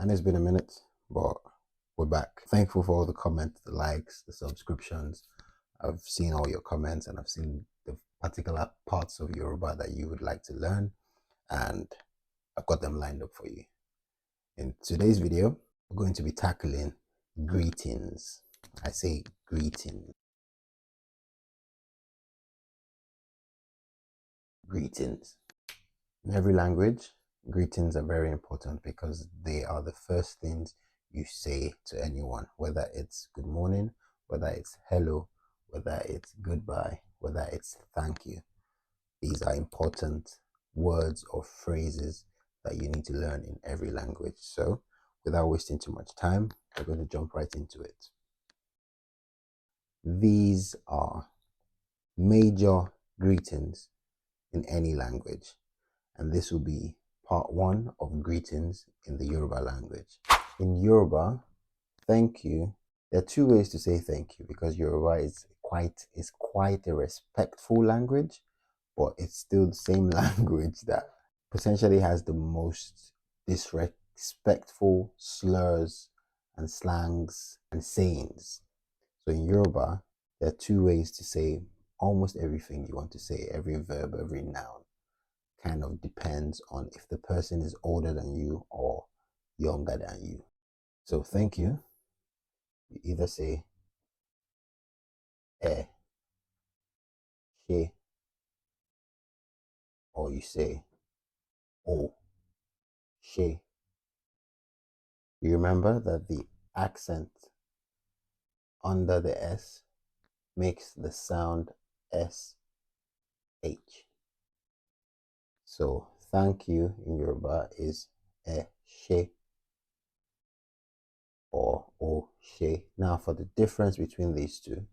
And it's been a minute, but we're back. Thankful for all the comments, the likes, the subscriptions. I've seen all your comments and I've seen the particular parts of Yoruba that you would like to learn, and I've got them lined up for you. In today's video, we're going to be tackling greetings. I say greetings. Greetings. In every language, greetings are very important because they are the first things you say to anyone, whether it's good morning, whether it's hello, whether it's goodbye, whether it's thank you. These are important words or phrases that you need to learn in every language. So, without wasting too much time, we're going to jump right into it. These are major greetings in any language, and this will be part one of greetings in the Yoruba language. In Yoruba, thank you. There are two ways to say thank you because Yoruba is quite a respectful language, but it's still the same language that potentially has the most disrespectful slurs and slangs and sayings. So in Yoruba, there are two ways to say almost everything you want to say, every verb, every noun. Kind of depends on if the person is older than you or younger than you. So thank you. You either say she, or you say oh, she. You remember that the accent under the S makes the sound SH. So thank you in Yoruba is she or o she. Now for the difference between these two,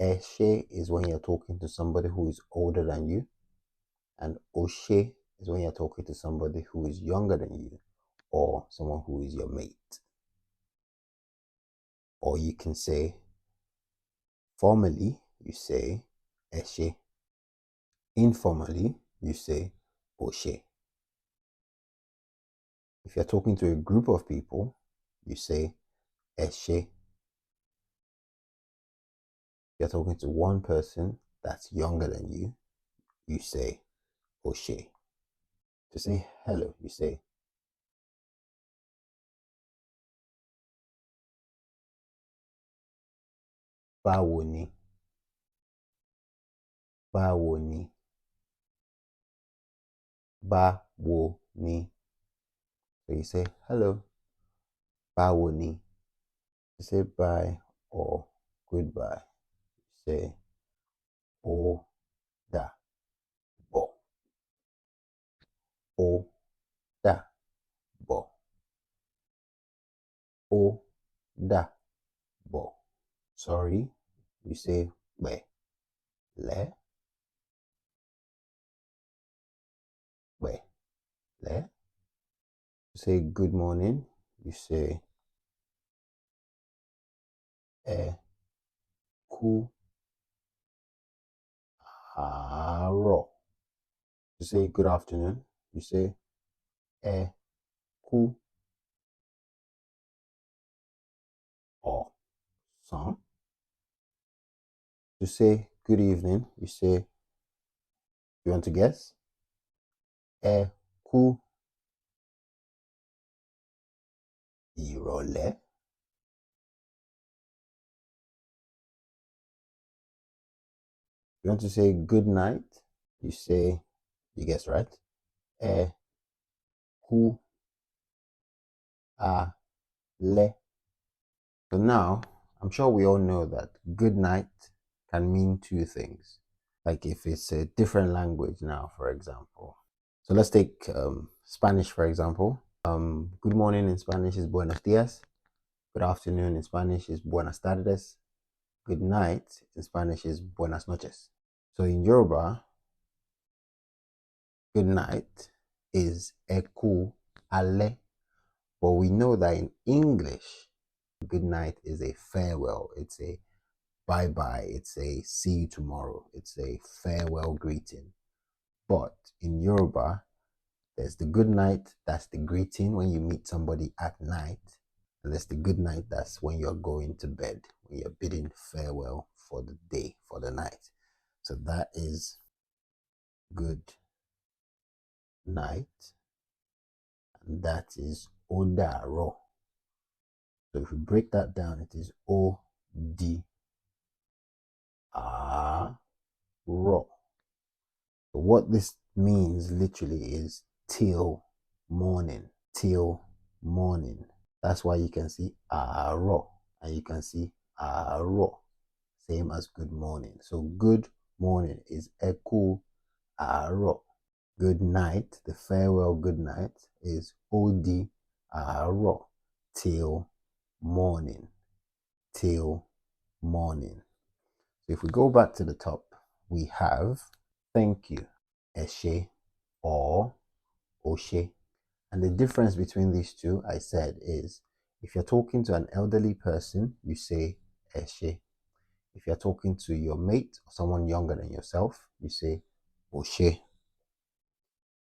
she is when you're talking to somebody who is older than you, and oshe is when you're talking to somebody who is younger than you or someone who is your mate. Or you can say, formally, you say eshe. Informally, you say oshe. If you're talking to a group of people, you say eshe. If you're talking to one person that's younger than you say oshe. To say hello, you say báwo ni. Báwo ni. Báwo ni. So you say hello, báwo ni. You say bye or goodbye. You say ó dàbọ̀. Ó dàbọ̀. Ó dàbọ̀. Sorry, you say pẹ̀lẹ́. Pẹ̀lẹ́. You say good morning, you say ẹ kú àárọ̀. You say good afternoon, you say ẹ kú ọ̀sán. You say good evening, you say, you want to guess? Ẹ kú ìrọ̀lẹ́. You want to say good night, you say, you guess right? Ẹ kú alẹ́. So now, I'm sure we all know that good night can mean two things. Like if it's a different language now, for example. So let's take Spanish, for example. Good morning in Spanish is buenos días. Good afternoon in Spanish is buenas tardes. Good night in Spanish is buenas noches. So in Yoruba, good night is ẹ kú alẹ́. But we know that in English, good night is a farewell. It's a bye-bye. It's a see you tomorrow. It's a farewell greeting. But in Yoruba, There's the good night, that's the greeting when you meet somebody at night. And there's the good night, that's when you're going to bed, when you're bidding farewell for the day, for the night. So that is good night. And that is Odaro. So if we break that down, it is O-D-A-R-O. So what this means literally is till morning, till morning. That's why you can see aro and you can see aro, same as good morning. So good morning is eku aro. Good night, the farewell good night, is odi aro, till morning, till morning. So if we go back to the top, we have thank you, eshe or oshe. And the difference between these two, I said, is if you're talking to an elderly person, you say eshe. If you're talking to your mate or someone younger than yourself, you say oshe.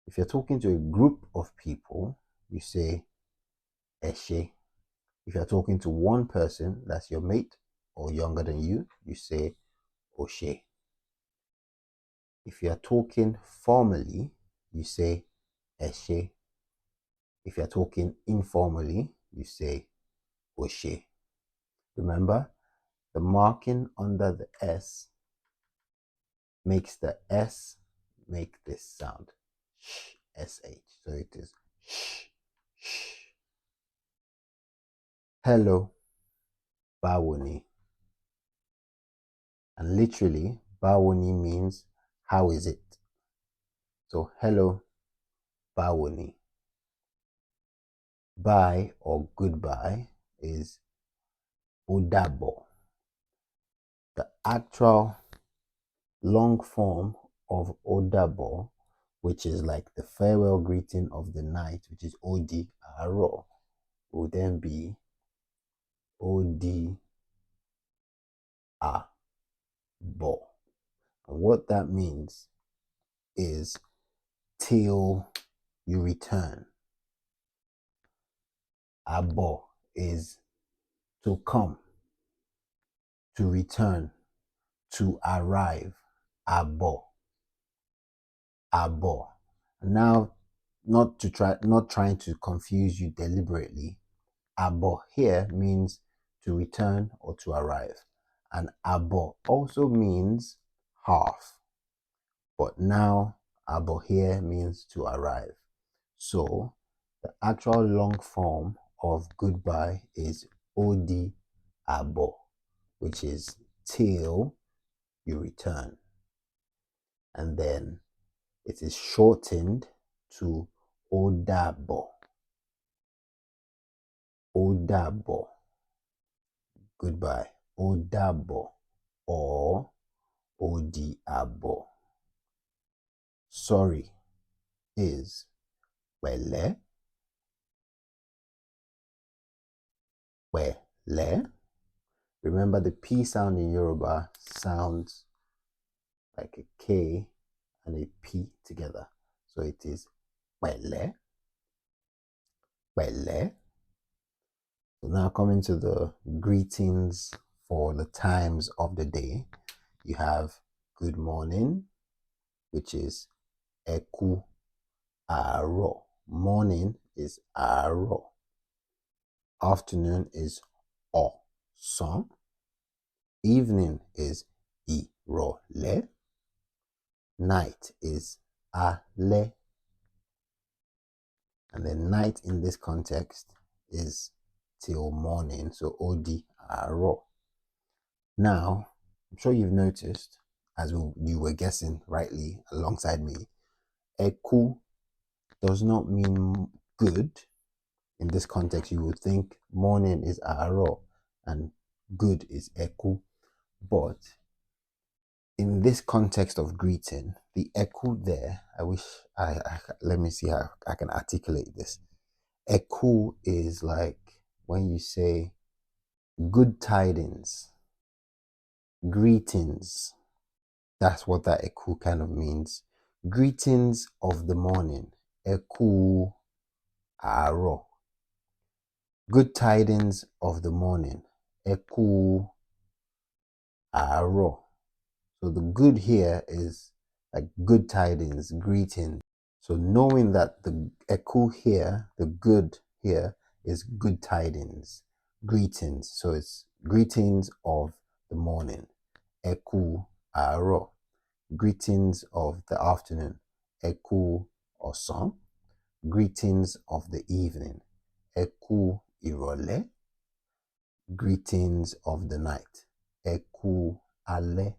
If you're talking to a group of people, you say eshe. If you're talking to one person, that's your mate or younger than you, you say oshe. If you're talking formally, you say eshe. If you're talking informally, you say oshe. Remember, the marking under the S makes the S make this sound. Sh, S-H. So it is sh, sh. Hello, bawoni. And literally, bawoni means how is it? So hello, bawoni. Bye or goodbye is odabo. The actual long form of odabo, which is like the farewell greeting of the night, which is odi aro, will then be odi abo. And what that means is till you return. Abo is to come, to return, to arrive. Abo. Abo. Now, not trying to confuse you deliberately. Abo here means to return or to arrive. And abo also means half. But now abo here means to arrive. So the actual long form of goodbye is odi abo, which is till you return. And then it is shortened to odabo. Odabo. Goodbye. Odabo or odiabo. Sorry is wele. Wele. Remember, the P sound in Yoruba sounds like a K and a P together. So it is wele. Wele. So now coming to the greetings for the times of the day, you have good morning, which is eku aro. Morning is aro. Afternoon is ọ̀sán. Evening is ìrọ̀lẹ́. Night is alẹ́. And then night in this context is till morning, so odi àárọ̀. Now, I'm sure you've noticed, as you were guessing rightly alongside me, eku does not mean good. In this context, you would think morning is àárọ̀ and good is eku. But in this context of greeting, the eku there, let me see how I can articulate this. Eku is like when you say good tidings, greetings. That's what that eku kind of means. Greetings of the morning. Eku aro. Good tidings of the morning. Eku aro. So the good here is like good tidings, greetings. So knowing that the eku here, the good here, is good tidings, greetings. So it's greetings of the morning. Eku aro. Greetings of the afternoon. Eku osan. Greetings of the evening. Eku irole. Greetings of the night. Eku ale.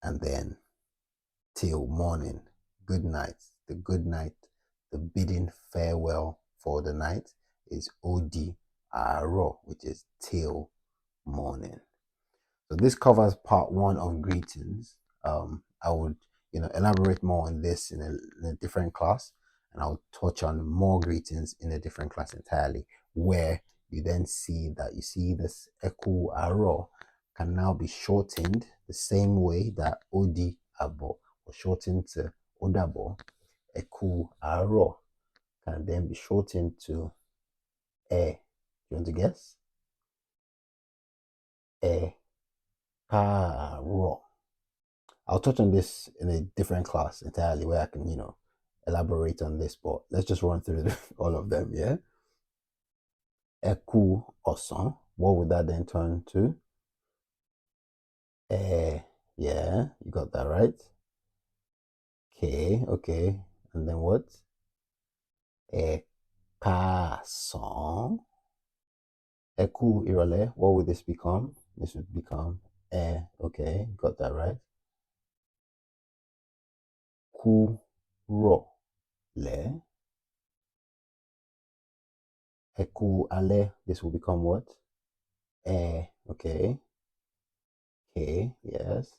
And then till morning. Good night. The good night, the bidding farewell for the night is Odi Aro, which is till morning. So this covers part one of greetings. I would, elaborate more on this in a different class, and I'll touch on more greetings in a different class entirely, where you then see that this Eku Aro can now be shortened the same way that Odi Abo was shortened to Odabo. Eku Aro can then be shortened to E. You want to guess? E Karo. I'll touch on this in a different class entirely where I can, elaborate on this, but let's just run through all of them, yeah? Eku Osan. What would that then turn to? Yeah, you got that right. Okay. And then what? Ekasan. Eku Irole. What would this become? This would become okay, got that right. Kuro le. Eku ale. This will become what? Okay. K, yes.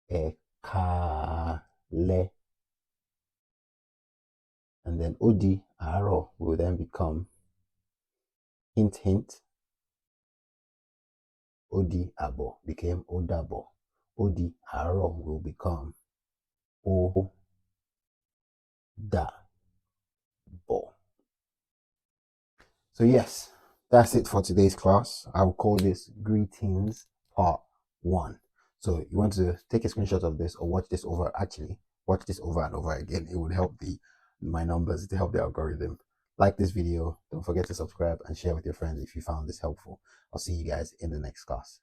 Ekale. And then Odi Aro will then become hint hint. Odi Abo became Odabo. Odi Aro will become O Da Bo. So yes, that's it for today's class. I will call this greetings part 1. So you want to take a screenshot of this or watch this over and over again. It would help my numbers, to help the algorithm. Like this video, don't forget to subscribe and share with your friends if you found this helpful. I'll see you guys in the next class.